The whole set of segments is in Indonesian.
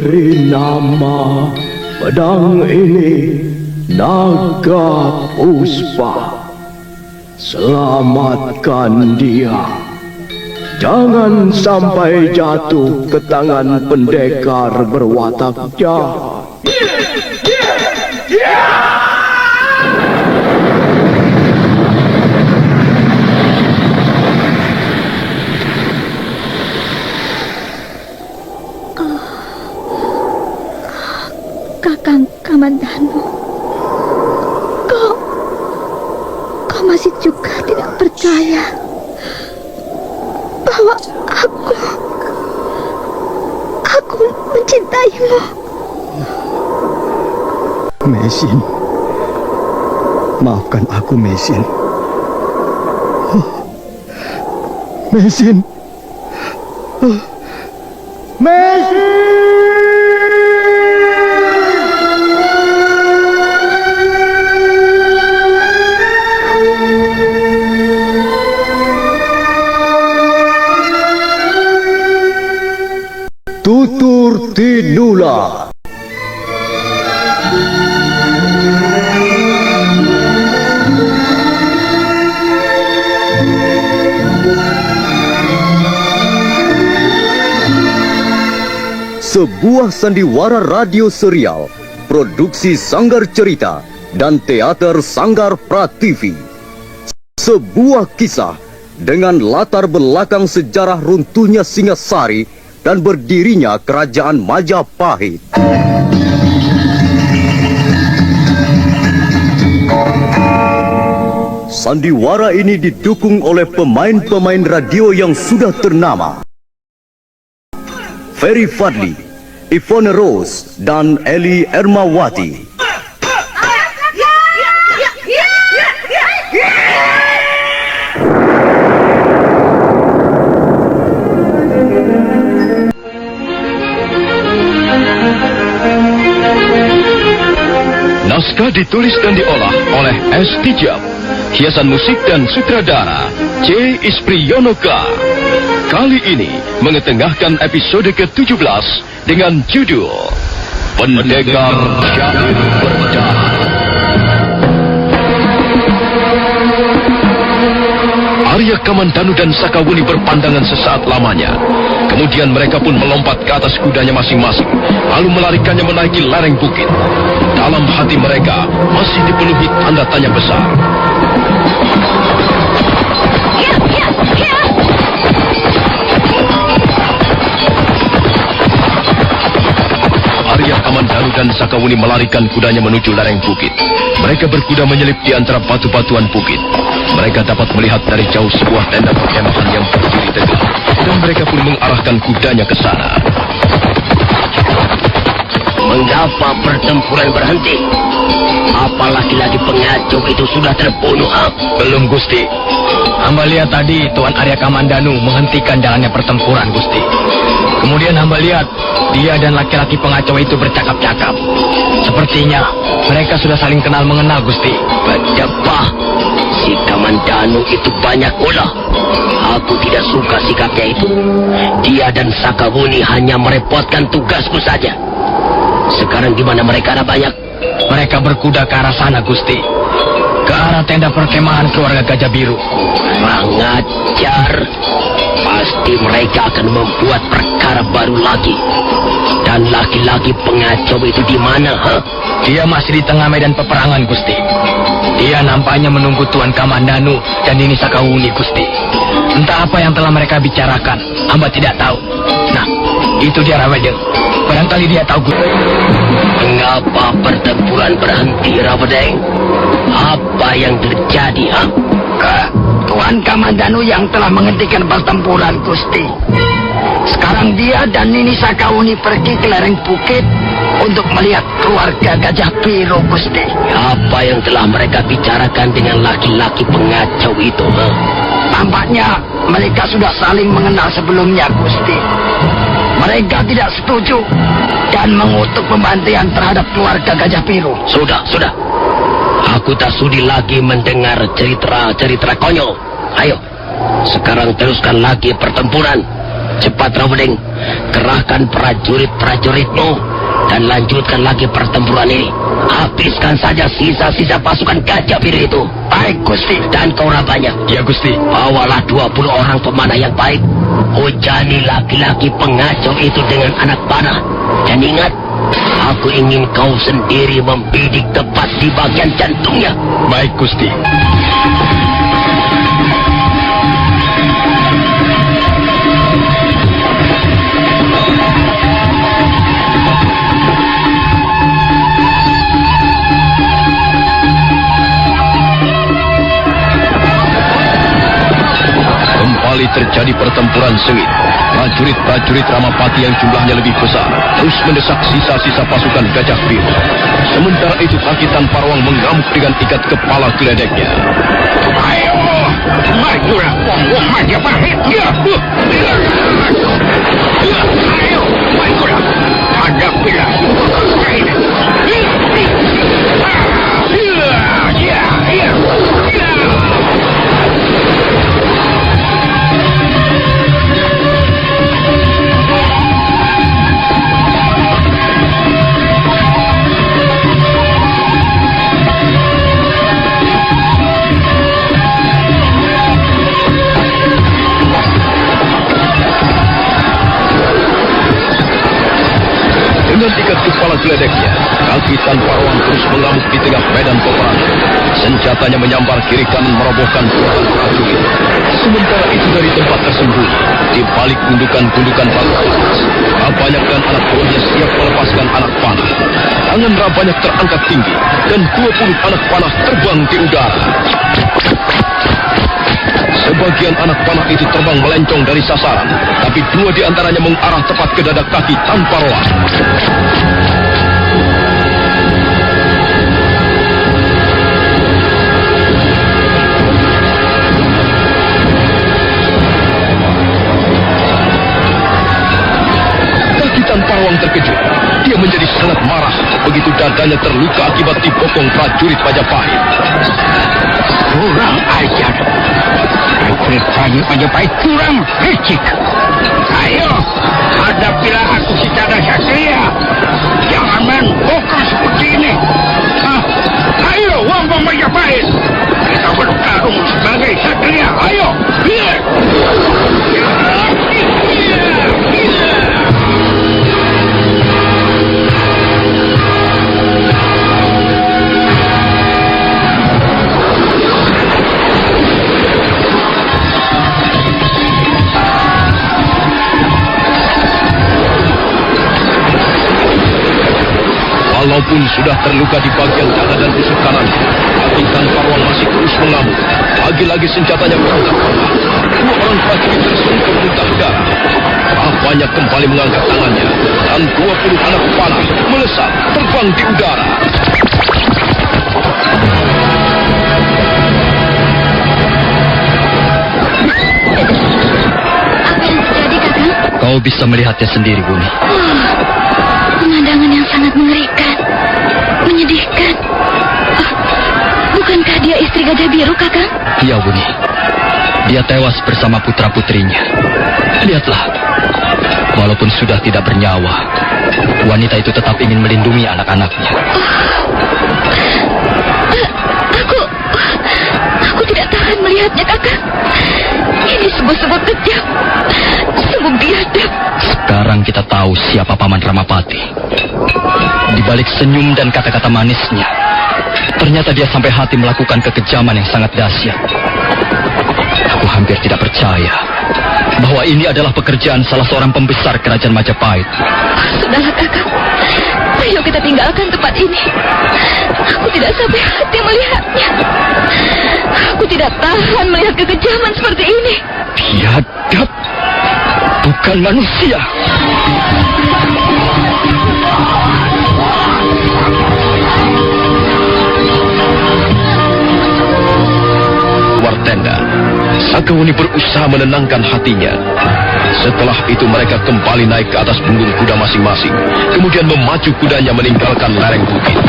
beri nama pedang ini Naga Puspa. Selamatkan dia. Jangan sampai jatuh ke tangan pendekar berwatak jahat. Kakang Kamandanu, kau masih juga tidak percaya bahwa aku mencintaimu. Mesin, maafkan aku, Mesin. Mesin, Mesin. Tutur Tinula. Sebuah sandiwara radio serial, produksi Sanggar Cerita dan teater Sanggar Prativi. Sebuah kisah dengan latar belakang sejarah runtuhnya Singasari dan berdirinya Kerajaan Majapahit. Sandiwara ini didukung oleh pemain-pemain radio yang sudah ternama. Ferry Fadli, Ivone Rose, dan Eli Ermawati. Naskah ditulis dan diolah oleh S. Tijab. Hiasan musik dan sutradara C. Ispriyonoka. Kali ini mengetengahkan episode ke-17 dengan judul Pendekar Syahid Berdarah. Arya Kamandanu dan Sakawuni berpandangan sesaat lamanya. Kemudian mereka pun melompat ke atas kudanya masing-masing, lalu melarikannya menaiki lereng bukit. Dalam hati mereka masih dipenuhi tanda tanya besar. Arya Kamandanu dan Sakawuni melarikan kudanya menuju lereng bukit. Mereka berkuda menyelip di antara batu-batuan bukit. Mereka dapat melihat dari jauh sebuah tenda perkemahan yang berdiri tegak, dan mereka pun mengarahkan kudanya ke sana. Mengapa pertempuran berhenti? Apa laki-laki pengacau itu sudah terbunuh? Belum, Gusti. Hamba lihat tadi Tuan Arya Kamandanu menghentikan jalannya pertempuran, Gusti. Kemudian hamba lihat dia dan laki-laki pengacau itu bercakap-cakap. Sepertinya mereka sudah saling kenal mengenal, Gusti. Bedebah, si Kamandanu itu banyak ulah. Aku tidak suka sikapnya itu. Dia dan Sakawuni hanya merepotkan tugasku saja. Sekarang di mana mereka ada banyak? Mereka berkuda ke arah sana, Gusti. Ke arah tenda perkemahan keluarga Gajah Biru. Kurang ajar. Pasti mereka akan membuat perkara baru lagi. Dan laki-laki pengacau itu di mana, ha? Dia masih di tengah medan peperangan, Gusti. Dia nampaknya menunggu Tuan Kamandanu dan Nini Sakawuni, Gusti. Entah apa yang telah mereka bicarakan, hamba tidak tahu. Nah, itu dia Rawedeng. Barangkali dia tahu, Gusti. Mengapa pertempuran berhenti, Rawedeng? Apa yang terjadi, ha? Tuan Kamandanu yang telah menghentikan pertempuran, Gusti. Sekarang dia dan Nini Sakawuni pergi ke lereng bukit untuk melihat keluarga Gajah Biru, Gusti. Apa yang telah mereka bicarakan dengan laki-laki pengacau itu, ha? Tampaknya mereka sudah saling mengenal sebelumnya, Gusti. Mereka tidak setuju dan mengutuk pembantian terhadap keluarga Gajah Biru. Sudah. Aku tak sudi lagi mendengar cerita konyol. Ayo, sekarang teruskan lagi pertempuran. Cepat Rawading, kerahkan prajurit-prajuritmu dan lanjutkan lagi pertempuran ini. Habiskan saja sisa-sisa pasukan Gajah Biru itu. Baik, Gusti. Dan kau Rabanya, Ya Gusti. bawalah 20 orang pemanah yang baik. Hujani laki-laki pengacau itu dengan anak panah. Dan ingat, aku ingin kau sendiri membidik tepat di bagian jantungnya. Baik Gusti. Kembali terjadi pertempuran sengit. Prajurit-prajurit Ramapati yang jumlahnya lebih besar terus mendesak sisa-sisa pasukan Gajah Biru. Sementara itu Pakitan Parwang mengamuk dengan ikat kepala geledeknya. Ayo, majulah, wong Majapahit. Ayo, majulah, hadapilah mereka ini. Dengan ikat kepala geledeknya, Pakitan Parwang terus mengamuk di tengah medan peperangan. Senjatanya menyambar kiri kanan merobohkan puluhan prajurit. Sementara itu dari tempat tersembunyi, di balik gundukan-gundukan batu panas, Rabanyak dan anak buahnya siap melepaskan anak panah. Tangan Rabanyak terangkat tinggi, dan 20 anak panah terbang di udara. Sebagian anak panah itu terbang melencong dari sasaran, tapi 2 di antaranya mengarah tepat ke dada kaki tanpa ruang. Kaki tanpa ruang terkejut. Dia menjadi sangat marah begitu dadanya terluka akibat dibokong prajurit Majapahit. Kurang ajar. Prajurit Majapahit kurang licik. Ayo, hadapilah aku secara satria. Jangan main bokong seperti ini. Ayo, wong Majapahit. Kita bertarung sebagai satria. Ayo. Walaupun sudah terluka di bagian dada dan tusuk kanan, Pakitan Parwang masih terus mengamuk. Lagi-lagi senjatanya berangkat. 2 orang prajurit tersungkur muntah darah. Rabanyak kembali mengangkat tangannya, dan 20 anak panah melesat terbang di udara. Apa yang terjadi, Kakang? Kau bisa melihatnya sendiri, Buni. Pemandangan yang sangat mengerikan, menyedihkan. Bukankah dia istri Gajah Biru, Kakang? Iya, Buni. Dia tewas bersama putra-putrinya. Lihatlah. Walaupun sudah tidak bernyawa, wanita itu tetap ingin melindungi anak-anaknya. Aku tidak tahan melihatnya, Kakang. Ini sungguh-sungguh kejam, sungguh biadab. Sekarang kita tahu siapa Paman Ramapati. Di balik senyum dan kata-kata manisnya, ternyata dia sampai hati melakukan kekejaman yang sangat dahsyat. Aku hampir tidak percaya bahwa ini adalah pekerjaan salah seorang pembesar kerajaan Majapahit. Sudahlah, Kakang. Ayo kita tinggalkan tempat ini. Aku tidak sampai hati melihatnya. Aku tidak tahan melihat kekejaman seperti ini. Biadab, bukan manusia. Luar tenda, Sakawuni berusaha menenangkan hatinya. Setelah itu mereka kembali naik ke atas punggung kuda masing-masing, kemudian memacu kudanya meninggalkan lereng bukit.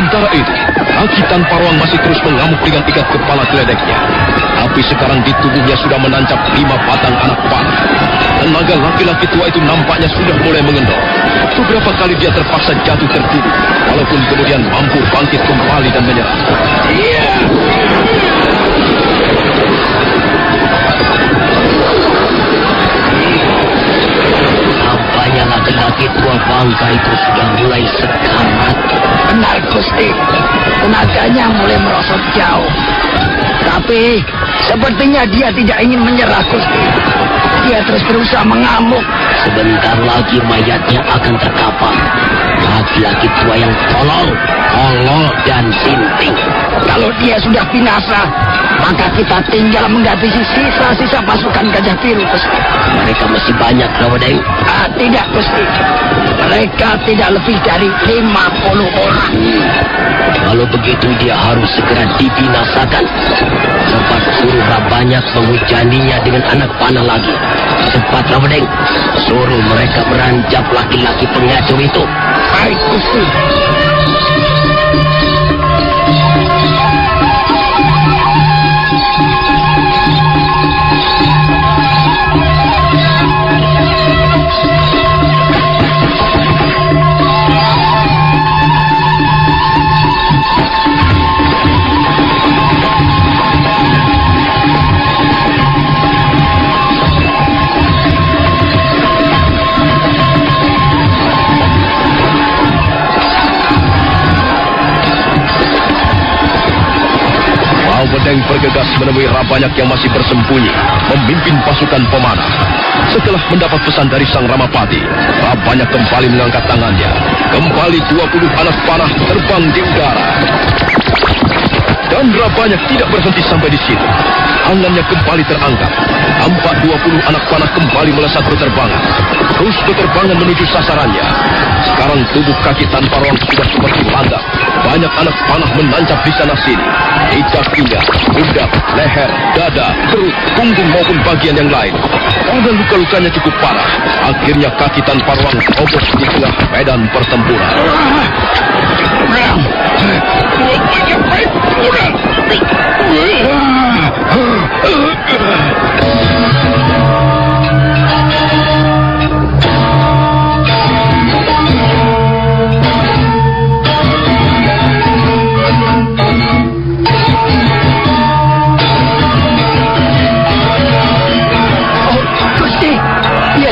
Sementara itu, kaki Tan Parwang masih terus mengamuk dengan ikat kepala geledeknya. Tapi sekarang di tubuhnya sudah menancap 5 batang anak panah. Tenaga laki-laki tua itu nampaknya sudah mulai mengendor. Beberapa kali dia terpaksa jatuh terduduk, walaupun kemudian mampu bangkit kembali dan menyerang. Nampaknya laki-laki tua bangka itu sudah mulai sekarat. Benar, Gusti. Tenaganya mulai merosot jauh. Tapi sepertinya dia tidak ingin menyerah, Gusti. Dia terus berusaha mengamuk. Sebentar lagi mayatnya akan terkapar. Laki-laki tua yang tolol, dan sinting. Kalau dia sudah binasa, maka kita tinggal menghabisi sisa-sisa pasukan Gajah Biru, Gusti. Mereka masih banyak, Rawadeng. Tidak, Gusti. Mereka tidak lebih dari 50 orang. Kalau begitu dia harus segera dibinasakan. Cepat suruh Rabanyak menghujaninya dengan anak panah lagi. Cepat, Rawadeng. Suruh mereka beranjak laki-laki pengacau itu. Baik, Gusti. Rawadeng bergegas menemui Rabanyak yang masih bersembunyi, memimpin pasukan pemanah. Setelah mendapat pesan dari Sang Ramapati, Rabanyak kembali mengangkat tangannya. Kembali 20 anak panah terbang di udara. Dan Rabanyak tidak berhenti sampai di situ. Tangannya kembali terangkat. Tampak 20 anak panah kembali melesat berterbangan. Terus berterbangan menuju sasarannya. Sekarang tubuh kaki Tan Parwang sudah seperti landak. Banyak anak panah menancap di sana sini. Di kakinya, pundak, leher, dada, perut, punggung maupun bagian yang lain. Karena luka-lukanya cukup parah, akhirnya kaki Tan Parwang roboh di tengah medan pertempuran.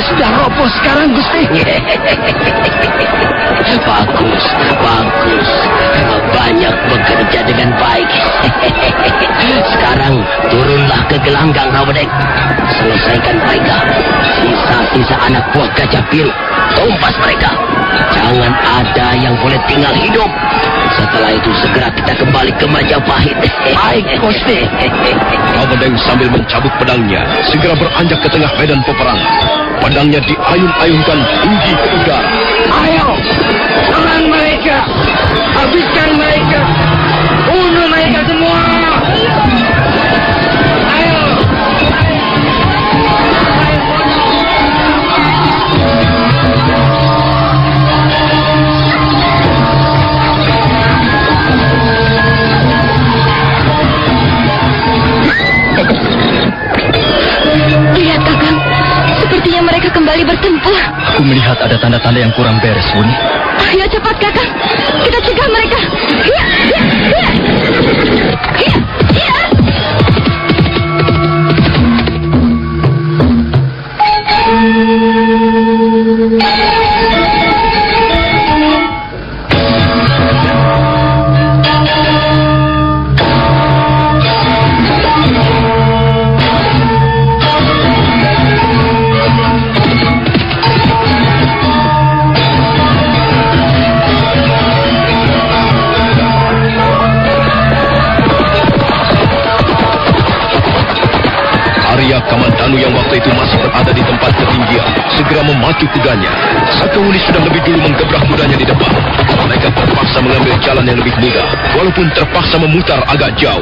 Sudah roboh sekarang, Gusti. Bagus. Banyak bekerja dengan baik. Sekarang turunlah ke gelanggang, Rawadeng. Selesaikan mereka. Sisa-sisa anak buah Gajah Biru, tumpas mereka. Jangan ada yang boleh tinggal hidup. Setelah itu segera kita kembali ke Majapahit. Baik, Gusti. Rawadeng sambil mencabut pedangnya, segera beranjak ke tengah medan peperangan. Pedangnya diayun-ayunkan tinggi ke udara. Ayo, serang mereka. Habiskan mereka. Bunuh mereka semua. Ayo. Lihat, Kakang. Sepertinya mereka kembali bertempur. Aku melihat ada tanda-tanda yang kurang beres, Wuni. Ayo cepat, Kakang. Kita cegah mereka. Iya. Kamandanu yang waktu itu masih berada di tempat ketinggian segera memacu kudanya. Sakawuni sudah lebih dulu menggebrak kudanya di depan. Mereka terpaksa mengambil jalan yang lebih mudah, walaupun terpaksa memutar agak jauh.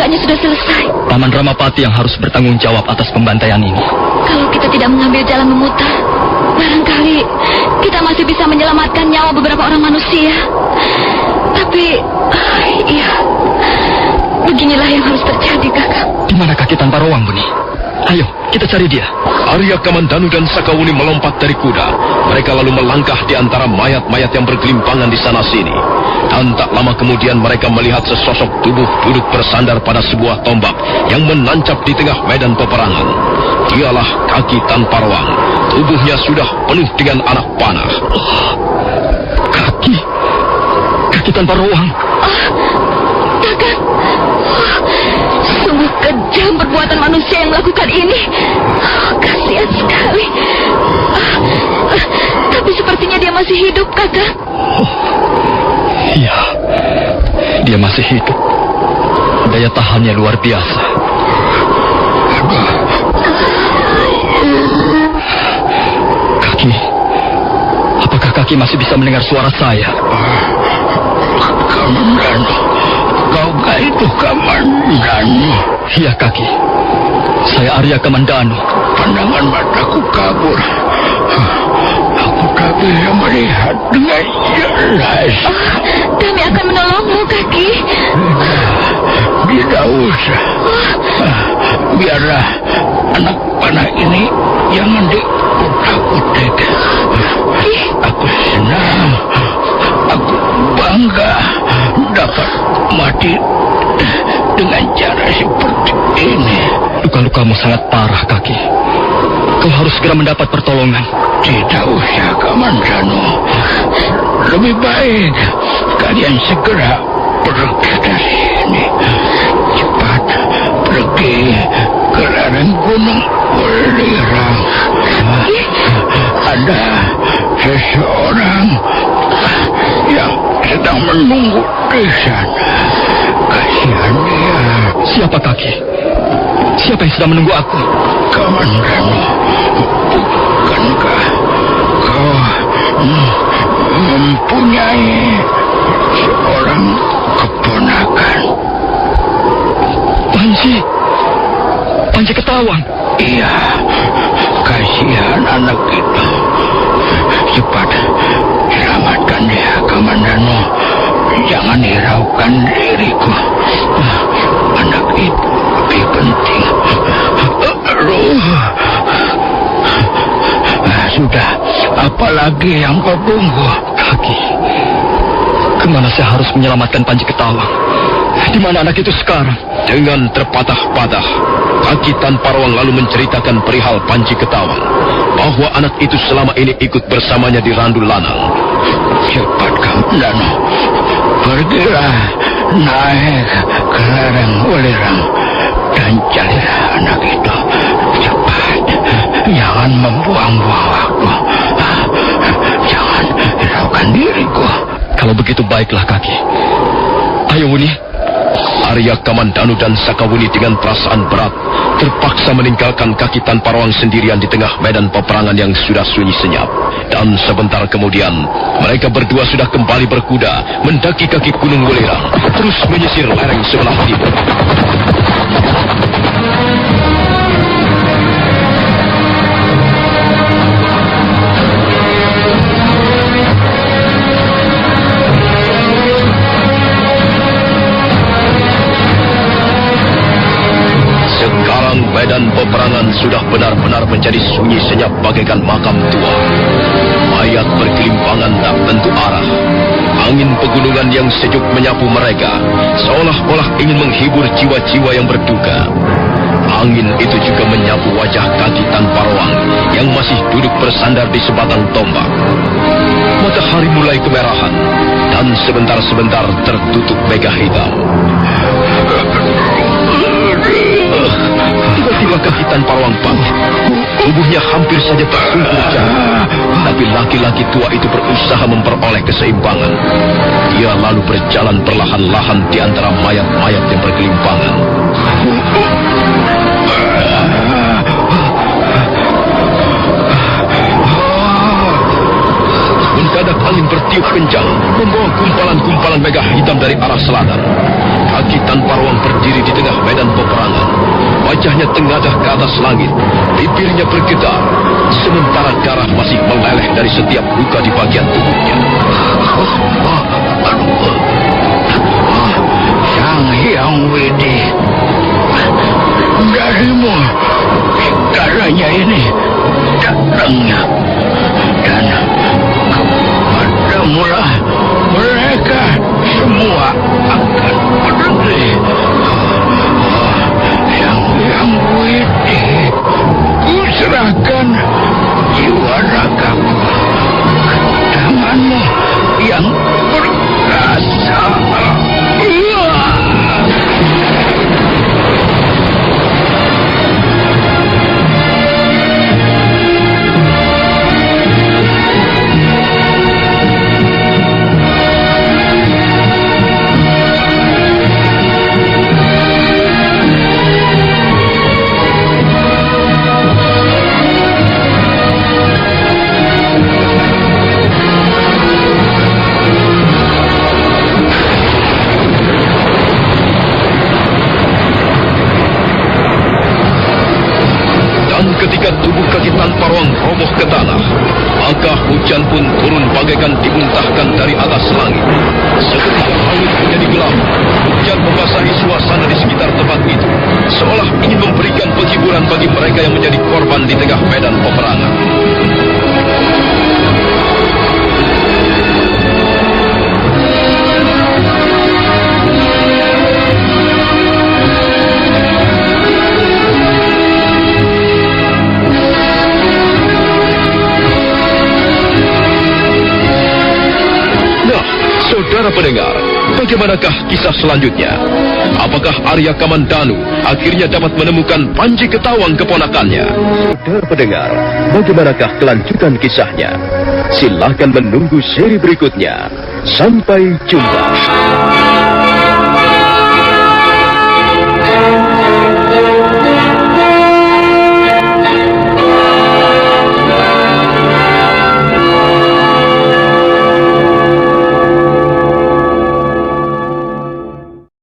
lukanya sudah selesai. Paman Ramapati yang harus bertanggung jawab atas pembantaian ini. Kalau kita tidak mengambil jalan memutar, barangkali kita masih bisa menyelamatkan nyawa beberapa orang manusia. Tapi, iya, beginilah yang harus terjadi, Kakak. Di mana kaki tanpa roang, Buni? Ayo, kita cari dia. Arya Kamandanu dan Sakawuni melompat dari kuda. Mereka lalu melangkah di antara mayat-mayat yang bergelimpangan di sana-sini. Dan tak lama kemudian mereka melihat sesosok tubuh duduk bersandar pada sebuah tombak yang menancap di tengah medan peperangan. Dialah Kaki Tanpa Roang. Tubuhnya sudah penuh dengan anak panah. Kaki tanpa roang. Kakak, sungguh kejam perbuatan manusia yang melakukan ini. Kasihan sekali. Tapi sepertinya dia masih hidup, Kakak. Iya, dia masih hidup. Daya tahannya luar biasa. Kaki, apakah Kaki masih bisa mendengar suara saya? Kamandanu, kaukah itu Kamandanu? Iya, Kaki. Saya Arya Kamandanu. Pandangan mataku kabur. Aku tak bisa melihat dengan jelas. Kami akan menolongmu, Kaki. Tidak usah. Biarlah anak panah ini jangan diutak-utik. Aku senang. Aku bangga dapat mati dengan cara seperti ini. Luka-lukamu sangat parah, Kaki. Kau harus segera mendapat pertolongan. Tidak usah, Kamandanu. Lebih baik kalian segera pergi dari sini. Cepat pergi ke lereng Gunung Welirang. Ada seseorang yang sedang menunggu di sana. Kasihan dia. Siapa, Kaki? Siapa yang sedang menunggu aku? Kamandanu, bukankah kau mempunyai seorang keponakan? Panji Ketawang. Iya, kasihan anak itu. Cepat selamatkan dia, Kamandanu. Jangan hiraukan diriku. Anak itu lebih penting. Sudah, apalagi yang kau tunggu? Kaki, kemana saya harus menyelamatkan Panji Ketawang? Di mana anak itu sekarang? Dengan terpatah-patah, Kaki Tanpa Roang lalu menceritakan perihal Panji Ketawang, bahwa anak itu selama ini ikut bersamanya di Randu Lanang. Cepat, Kamandanu. Pergilah naik ke lereng Welirang dan carilah anak itu. Cepat, jangan membuang-buang waktu. Jangan hiraukan diriku. Kalau begitu baiklah, Kaki. Ayo, Wuni. Arya Kamandanu dan Sakawuni dengan perasaan berat terpaksa meninggalkan Kaki Tanpa Roang sendirian di tengah medan peperangan yang sudah sunyi senyap. Dan sebentar kemudian mereka berdua sudah kembali berkuda mendaki kaki Gunung Welirang, terus menyisir lereng sebelah timur. Sekarang medan peperangan sudah benar-benar menjadi sunyi senyap bagaikan makam tua. Mayat bergelimpangan tak tentu arah. Angin pegunungan yang sejuk menyapu mereka, seolah-olah ingin menghibur jiwa-jiwa yang berduka. Angin itu juga menyapu wajah Kaki Tanpa Roang yang masih duduk bersandar di sebatang tombak. Matahari mulai kemerahan dan sebentar-sebentar tertutup mega hitam. Tiba-tiba Kaki Tanpa Roang bangkit. Tubuhnya hampir saja tersungkur jatuh. Tapi laki-laki tua itu berusaha memperoleh keseimbangan. Dia lalu berjalan perlahan-lahan di antara mayat-mayat yang bergelimpangan. Mendadak angin angin bertiup kencang, membawa gumpalan-gumpalan megah hitam dari arah selatan. Kaki tanpa ruang berdiri di tengah medan peperangan. Wajahnya tengadah ke atas langit, bibirnya bergetar, sementara darah masih meleleh dari setiap luka di bagian tubuhnya. Sang Hyang Widi, darimu darahnya ini datangnya, dan kepadamulah mereka semua akan berdiri. Yang Widi, kuserahkan jiwa ragaku ke tanganmu yang perkasa. Ketika tubuh kaki tanpa ruang roboh ke tanah, maka hujan pun turun bagaikan dimuntahkan dari atas langit. Seketika langit menjadi gelap. Hujan membasahi suasana di sekitar tempat itu, seolah ingin memberikan penghiburan bagi mereka yang menjadi korban di tengah medan peperangan. Saudara pendengar, bagaimanakah kisah selanjutnya? Apakah Arya Kamandanu akhirnya dapat menemukan Panji Ketawang keponakannya? Saudara pendengar, bagaimanakah kelanjutan kisahnya? Silakan menunggu seri berikutnya. Sampai jumpa.